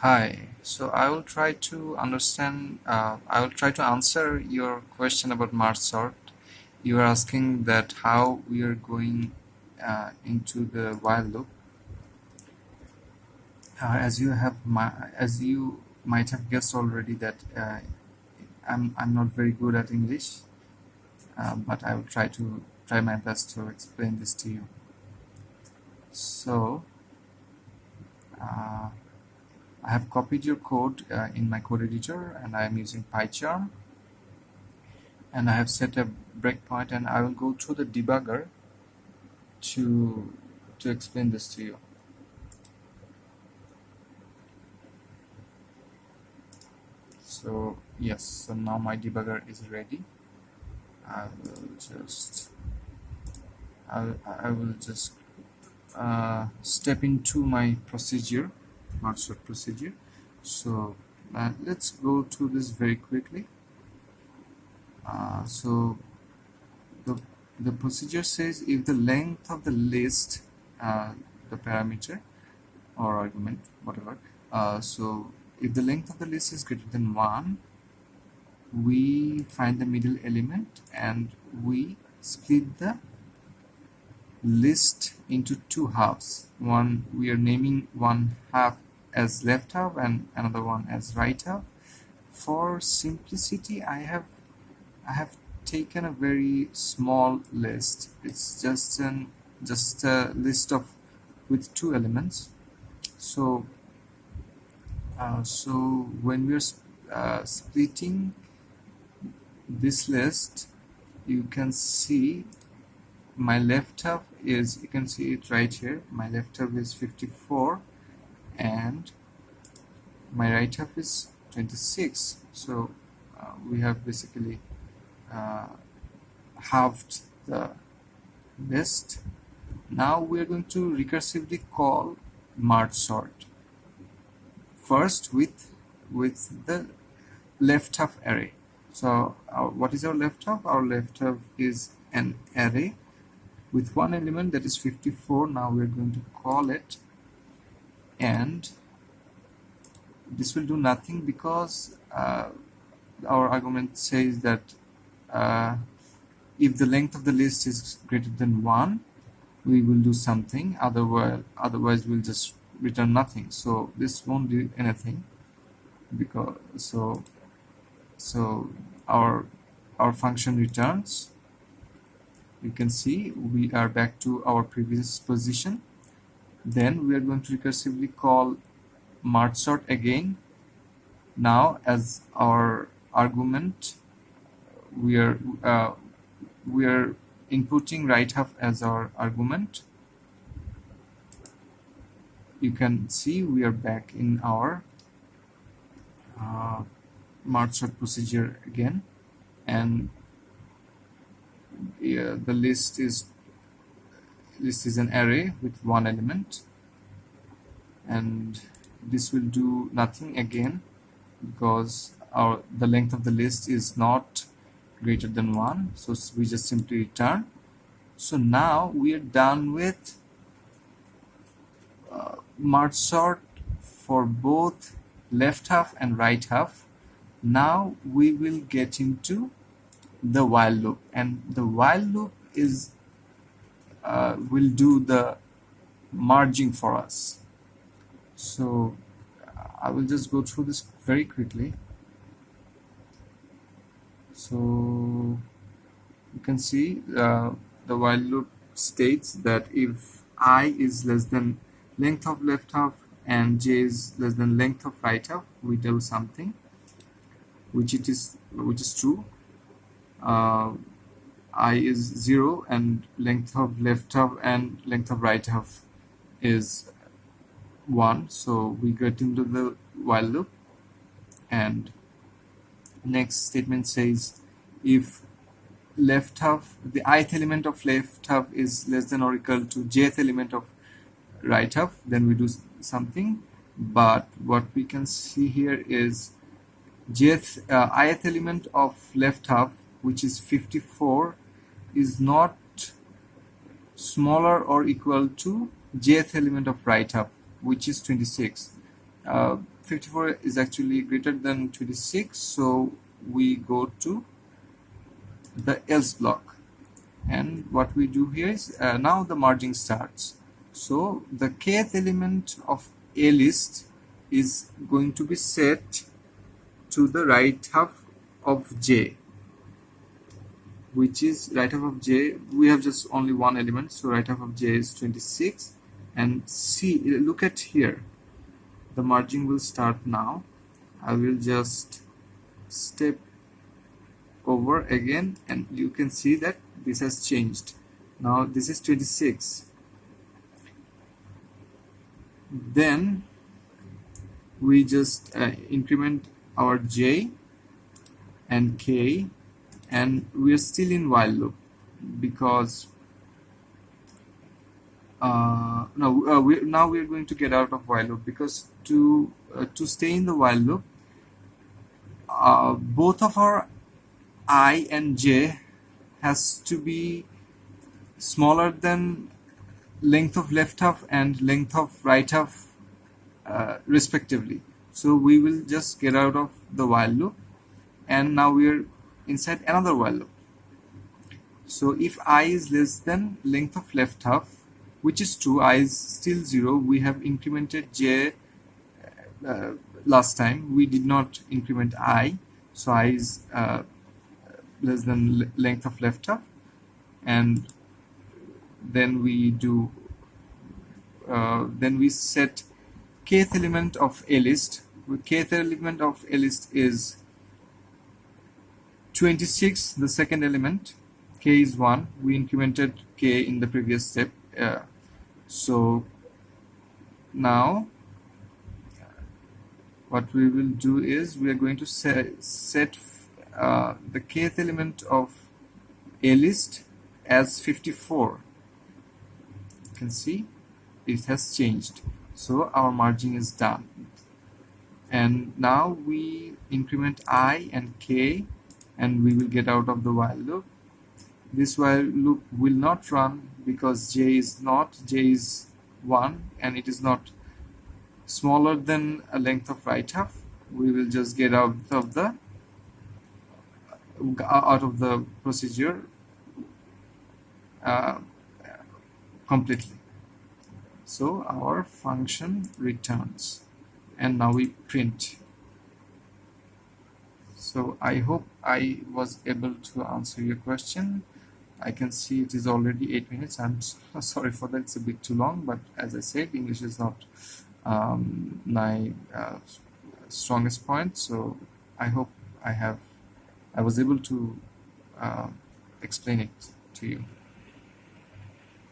Hi. So I will try to understand, I will try to answer your question about merge sort. You are asking that how we are going into the while loop. As you might have guessed already that I'm not very good at English, but I will try my best to explain this to you. So uh, I have copied your code in my code editor, and I am using PyCharm. And I have set a breakpoint, and I will go through the debugger to explain this to you. So yes, so now my debugger is ready. I will just I will just step into my procedure, merge sort procedure. So let's go through this very quickly. So the procedure says if the length of the list, the parameter or argument, whatever. So if the length of the list is greater than 1, we find the middle element and we split the list into two halves. One, we are naming one half as left half and another one as right half. For simplicity, I have taken a very small list. It's just a list of with two elements. So when we're splitting this list, you can see my left half is, you can see it right here, my left half is 54 and my right half is 26. So we have basically halved the list. Now we are going to recursively call merge sort. First with the left half array. So what is our left half? Our left half is an array with one element, that is 54. Now we're going to call it, and this will do nothing because our argument says that if the length of the list is greater than 1, we will do something, otherwise we'll just return nothing. So this won't do anything, because so our function returns. You can see we are back to our previous position. Then we are going to recursively call merge sort again. Now as our argument, we are inputting right half as our argument. You can see we are back in our merge sort procedure again, and the list is an array with one element, and this will do nothing again because the length of the list is not greater than 1, so we just simply return. So now we are done with merge sort for both left half and right half. Now we will get into the while loop, and the while loop is will do the merging for us. So I will just go through this very quickly. So you can see the while loop states that if I is less than length of left half and j is less than length of right half, we do something which is true. I is 0 and length of left half and length of right half is 1, so we get into the while loop. And next statement says if left half, the ith element of left half is less than or equal to jth element of right half, then we do something. But what we can see here is ith element of left half, which is 54, is not smaller or equal to jth element of right half, which is 26. 54 is actually greater than 26, so we go to the else block, and what we do here is now the merging starts. So the kth element of a list is going to be set to the right half of j, which is right half of j. We have just only one element, so right half of j is 26. And see, look at here, the merging will start now. I will just step over again, and you can see that this has changed. Now this is 26. Then we just increment our j and k, and we are still in while loop because now we are going to get out of while loop, because to stay in the while loop, both of our I and j has to be smaller than length of left half and length of right half respectively. So we will just get out of the while loop, and now we are inside another while loop. So if I is less than length of left half, which is true, I is still 0. We have incremented j last time. We did not increment I, so I is less than length of left half, and then we do then we set kth element of a list. Kth element of a list is 26, the second element. K is 1. We incremented k in the previous step. So now what we will do is we are going to set the kth element of a list as 54. You can see it has changed. So our merging is done. And now we increment I and k, and we will get out of the while loop. This while loop will not run because j is 1, and it is not smaller than a length of right half. We will just get out of the procedure completely. So our function returns, and now we print. So I hope I was able to answer your question. I can see it is already 8 minutes. I'm sorry for that, it's a bit too long, but as I said, English is not my strongest point, so I hope I was able to explain it to you.